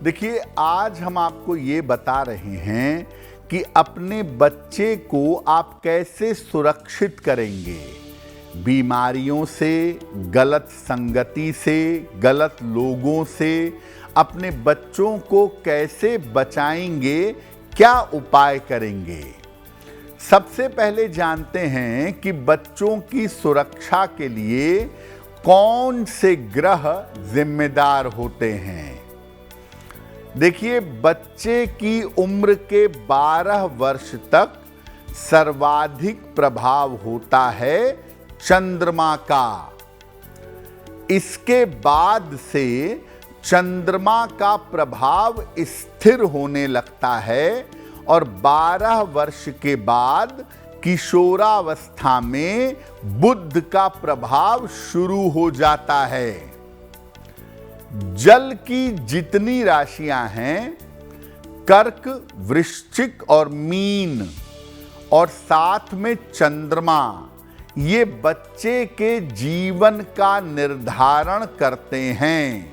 देखिए, आज हम आपको ये बता रहे हैं कि अपने बच्चे को आप कैसे सुरक्षित करेंगे बीमारियों से, गलत संगति से, गलत लोगों से। अपने बच्चों को कैसे बचाएंगे, क्या उपाय करेंगे। सबसे पहले जानते हैं कि बच्चों की सुरक्षा के लिए कौन से ग्रह जिम्मेदार होते हैं। देखिए, बच्चे की उम्र के 12 वर्ष तक सर्वाधिक प्रभाव होता है चंद्रमा का। इसके बाद से चंद्रमा का प्रभाव स्थिर होने लगता है और 12 वर्ष के बाद किशोरावस्था में बुध का प्रभाव शुरू हो जाता है। जल की जितनी राशियां हैं, कर्क, वृश्चिक और मीन, और साथ में चंद्रमा, ये बच्चे के जीवन का निर्धारण करते हैं।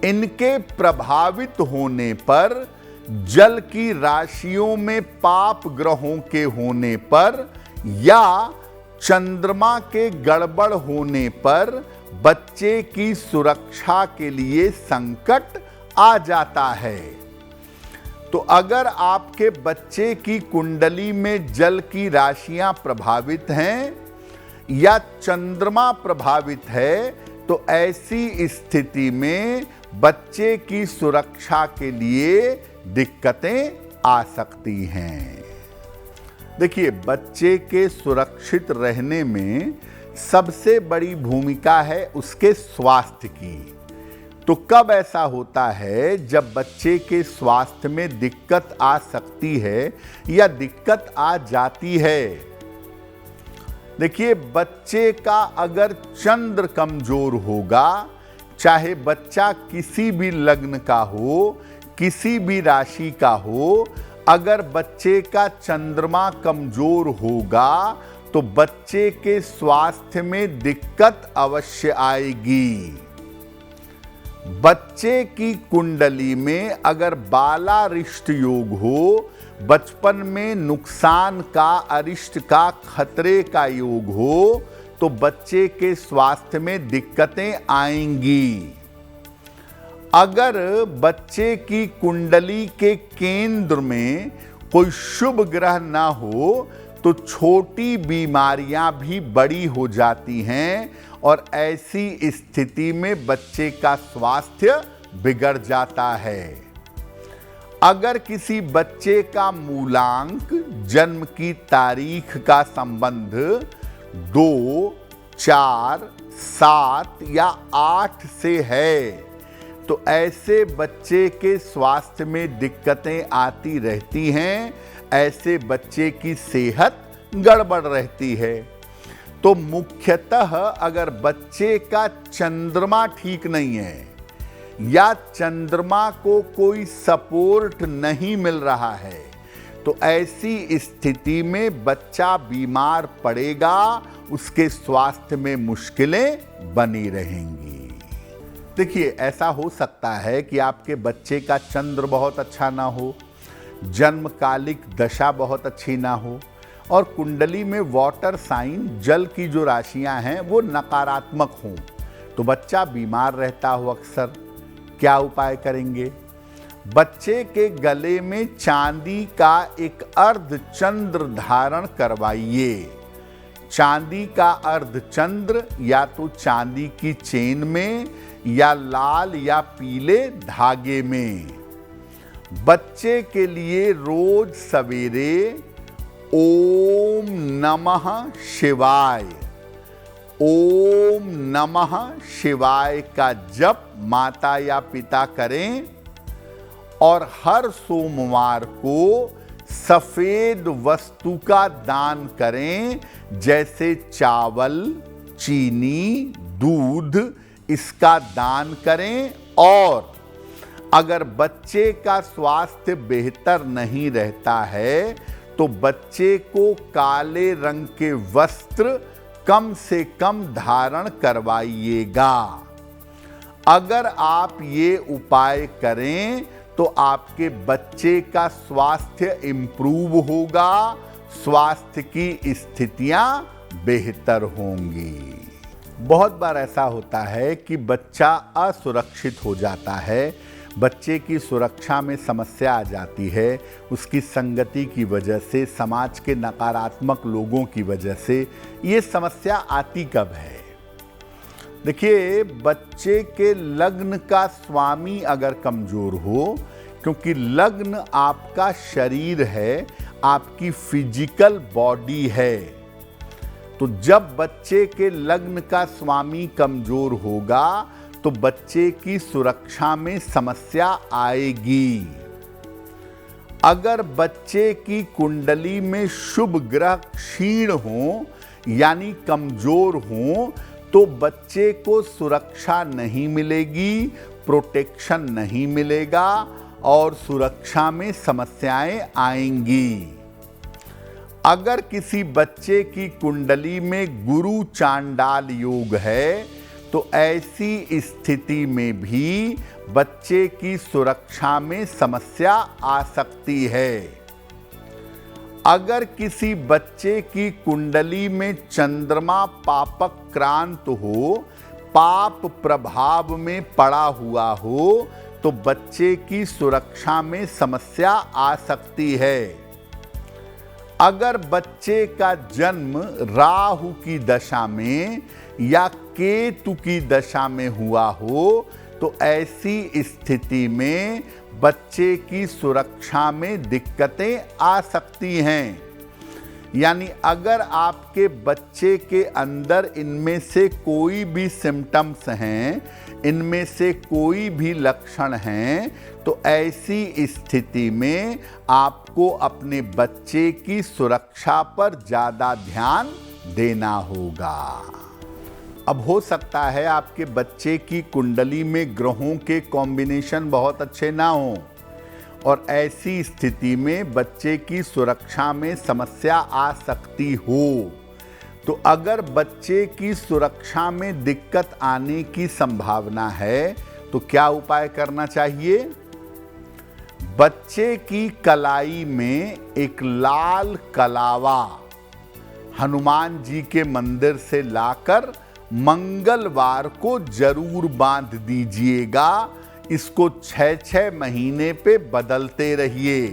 इनके प्रभावित होने पर, जल की राशियों में पाप ग्रहों के होने पर या चंद्रमा के गड़बड़ होने पर बच्चे की सुरक्षा के लिए संकट आ जाता है। तो अगर आपके बच्चे की कुंडली में जल की राशियां प्रभावित हैं या चंद्रमा प्रभावित है, तो ऐसी स्थिति में बच्चे की सुरक्षा के लिए दिक्कतें आ सकती हैं। देखिए, बच्चे के सुरक्षित रहने में सबसे बड़ी भूमिका है उसके स्वास्थ्य की। तो कब ऐसा होता है जब बच्चे के स्वास्थ्य में दिक्कत आ सकती है या दिक्कत आ जाती है। देखिए, बच्चे का अगर चंद्र कमजोर होगा, चाहे बच्चा किसी भी लग्न का हो, किसी भी राशि का हो, अगर बच्चे का चंद्रमा कमजोर होगा तो बच्चे के स्वास्थ्य में दिक्कत अवश्य आएगी। बच्चे की कुंडली में अगर बालारिष्ट योग हो, बचपन में नुकसान का, अरिष्ट का, खतरे का योग हो, तो बच्चे के स्वास्थ्य में दिक्कतें आएंगी। अगर बच्चे की कुंडली के केंद्र में कोई शुभ ग्रह ना हो तो छोटी बीमारियां भी बड़ी हो जाती हैं और ऐसी स्थिति में बच्चे का स्वास्थ्य बिगड़ जाता है। अगर किसी बच्चे का मूलांक, जन्म की तारीख का संबंध 2, 4, 7 या 8 से है, तो ऐसे बच्चे के स्वास्थ्य में दिक्कतें आती रहती हैं। ऐसे बच्चे की सेहत गड़बड़ रहती है। तो मुख्यतः अगर बच्चे का चंद्रमा ठीक नहीं है या चंद्रमा को कोई सपोर्ट नहीं मिल रहा है, तो ऐसी स्थिति में बच्चा बीमार पड़ेगा, उसके स्वास्थ्य में मुश्किलें बनी रहेंगी। देखिए, ऐसा हो सकता है कि आपके बच्चे का चंद्र बहुत अच्छा ना हो, जन्मकालिक दशा बहुत अच्छी ना हो और कुंडली में वाटर साइन, जल की जो राशियां हैं वो नकारात्मक हों, तो बच्चा बीमार रहता हो अक्सर। क्या उपाय करेंगे? बच्चे के गले में चांदी का एक अर्धचंद्र धारण करवाइए। चांदी का अर्धचंद्र या तो चांदी की चेन में या लाल या पीले धागे में। बच्चे के लिए रोज सवेरे ओम नमः शिवाय, ओम नमः शिवाय का जप माता या पिता करें और हर सोमवार को सफेद वस्तु का दान करें, जैसे चावल, चीनी, दूध, इसका दान करें। और अगर बच्चे का स्वास्थ्य बेहतर नहीं रहता है तो बच्चे को काले रंग के वस्त्र कम से कम धारण करवाइएगा। अगर आप ये उपाय करें तो आपके बच्चे का स्वास्थ्य इम्प्रूव होगा, स्वास्थ्य की स्थितियां बेहतर होंगी। बहुत बार ऐसा होता है कि बच्चा असुरक्षित हो जाता है, बच्चे की सुरक्षा में समस्या आ जाती है, उसकी संगति की वजह से, समाज के नकारात्मक लोगों की वजह से। ये समस्या आती कब है? देखिए, बच्चे के लग्न का स्वामी अगर कमजोर हो, क्योंकि लग्न आपका शरीर है, आपकी फिजिकल बॉडी है, तो जब बच्चे के लग्न का स्वामी कमजोर होगा तो बच्चे की सुरक्षा में समस्या आएगी। अगर बच्चे की कुंडली में शुभ ग्रह क्षीण हो यानी कमजोर हो तो बच्चे को सुरक्षा नहीं मिलेगी, प्रोटेक्शन नहीं मिलेगा और सुरक्षा में समस्याएं आएंगी। अगर किसी बच्चे की कुंडली में गुरु चांडाल योग है तो ऐसी स्थिति में भी बच्चे की सुरक्षा में समस्या आ सकती है। अगर किसी बच्चे की कुंडली में चंद्रमा पापक्रांत हो, पाप प्रभाव में पड़ा हुआ हो, तो बच्चे की सुरक्षा में समस्या आ सकती है। अगर बच्चे का जन्म राहु की दशा में या केतु की दशा में हुआ हो तो ऐसी स्थिति में बच्चे की सुरक्षा में दिक्कतें आ सकती हैं। यानी अगर आपके बच्चे के अंदर इनमें से कोई भी सिम्टम्स हैं, इनमें से कोई भी लक्षण हैं, तो ऐसी स्थिति में आपको अपने बच्चे की सुरक्षा पर ज़्यादा ध्यान देना होगा। अब हो सकता है आपके बच्चे की कुंडली में ग्रहों के कॉम्बिनेशन बहुत अच्छे ना हों और ऐसी स्थिति में बच्चे की सुरक्षा में समस्या आ सकती हो। तो अगर बच्चे की सुरक्षा में दिक्कत आने की संभावना है तो क्या उपाय करना चाहिए? बच्चे की कलाई में एक लाल कलावा हनुमान जी के मंदिर से लाकर मंगलवार को जरूर बांध दीजिएगा। इसको 6-6 महीने पे बदलते रहिए।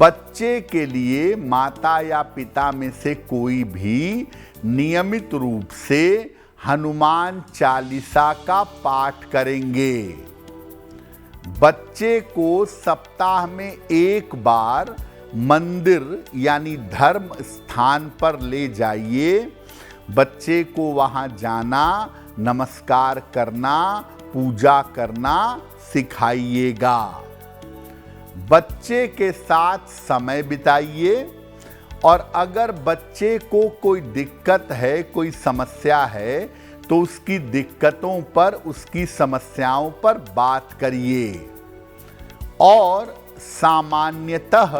बच्चे के लिए माता या पिता में से कोई भी नियमित रूप से हनुमान चालीसा का पाठ करेंगे। बच्चे को सप्ताह में एक बार मंदिर यानी धर्म स्थान पर ले जाइए। बच्चे को वहां जाना, नमस्कार करना, पूजा करना सिखाइएगा। बच्चे के साथ समय बिताइए और अगर बच्चे को कोई दिक्कत है, कोई समस्या है, तो उसकी दिक्कतों पर, उसकी समस्याओं पर बात करिए। और सामान्यतः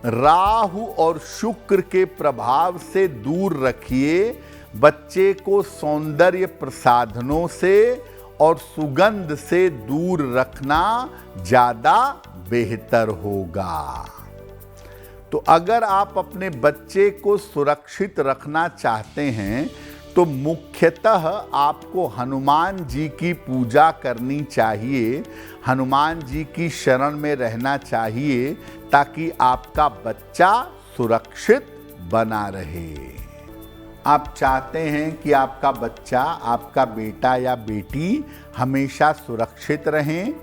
राहु और शुक्र के प्रभाव से दूर रखिए। बच्चे को सौंदर्य प्रसाधनों से और सुगंध से दूर रखना ज़्यादा बेहतर होगा। तो अगर आप अपने बच्चे को सुरक्षित रखना चाहते हैं तो मुख्यतः आपको हनुमान जी की पूजा करनी चाहिए, हनुमान जी की शरण में रहना चाहिए ताकि आपका बच्चा सुरक्षित बना रहे। आप चाहते हैं कि आपका बच्चा, आपका बेटा या बेटी हमेशा सुरक्षित रहें,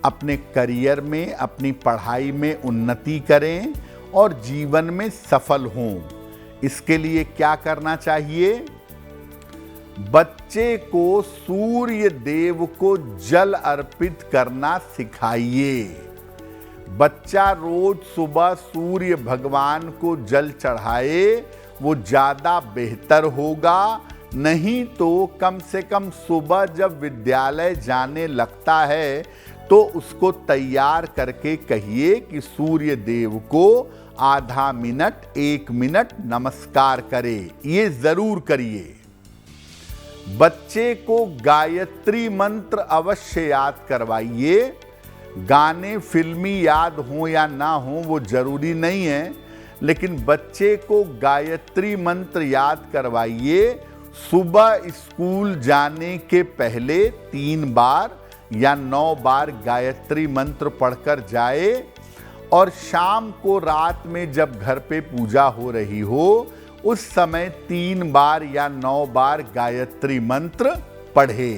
अपने करियर में, अपनी पढ़ाई में उन्नति करें और जीवन में सफल हों। इसके लिए क्या करना चाहिए? बच्चे को सूर्य देव को जल अर्पित करना सिखाइए। बच्चा रोज सुबह सूर्य भगवान को जल चढ़ाए, वो ज़्यादा बेहतर होगा। नहीं तो कम से कम सुबह जब विद्यालय जाने लगता है तो उसको तैयार करके कहिए कि सूर्य देव को आधा मिनट, 1 मिनट नमस्कार करे। ये ज़रूर करिए। बच्चे को गायत्री मंत्र अवश्य याद करवाइए। गाने फिल्मी याद हो या ना हो वो जरूरी नहीं है, लेकिन बच्चे को गायत्री मंत्र याद करवाइए। सुबह स्कूल जाने के पहले 3 बार या 9 बार गायत्री मंत्र पढ़कर जाए, और शाम को रात में जब घर पे पूजा हो रही हो उस समय 3 बार या 9 बार गायत्री मंत्र पढ़े।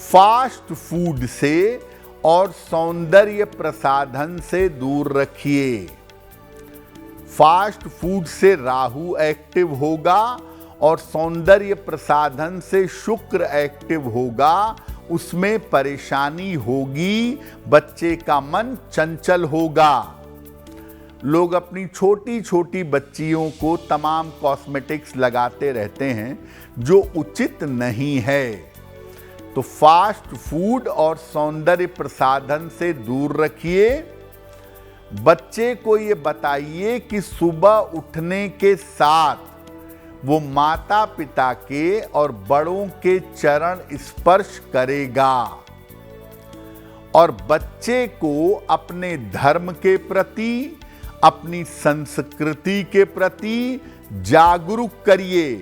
फास्ट फूड से और सौंदर्य प्रसाधन से दूर रखिए। फास्ट फूड से राहु एक्टिव होगा और सौंदर्य प्रसाधन से शुक्र एक्टिव होगा। उसमें परेशानी होगी, बच्चे का मन चंचल होगा। लोग अपनी छोटी छोटी बच्चियों को तमाम कॉस्मेटिक्स लगाते रहते हैं जो उचित नहीं है। तो फास्ट फूड और सौंदर्य प्रसाधन से दूर रखिए। बच्चे को ये बताइए कि सुबह उठने के साथ वो माता पिता के और बड़ों के चरण स्पर्श करेगा, और बच्चे को अपने धर्म के प्रति, अपनी संस्कृति के प्रति जागरूक करिए।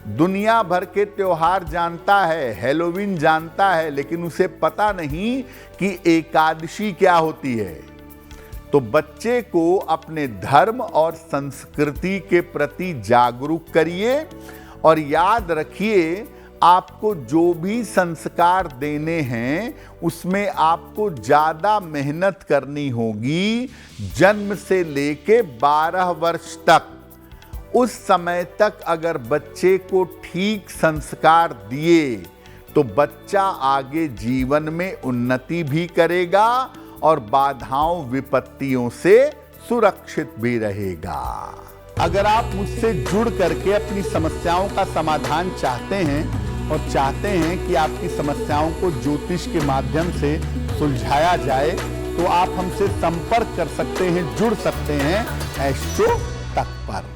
दुनिया भर के त्योहार जानता है, हैलोवीन जानता है, लेकिन उसे पता नहीं कि एकादशी क्या होती है। तो बच्चे को अपने धर्म और संस्कृति के प्रति जागरूक करिए, और याद रखिए आपको जो भी संस्कार देने हैं उसमें आपको ज़्यादा मेहनत करनी होगी। जन्म से लेके 12 वर्ष तक, उस समय तक अगर बच्चे को ठीक संस्कार दिए तो बच्चा आगे जीवन में उन्नति भी करेगा और बाधाओं विपत्तियों से सुरक्षित भी रहेगा। अगर आप मुझसे जुड़ करके अपनी समस्याओं का समाधान चाहते हैं और चाहते हैं कि आपकी समस्याओं को ज्योतिष के माध्यम से सुलझाया जाए, तो आप हमसे संपर्क कर सकते हैं, जुड़ सकते हैं एस्ट्रो तक पर।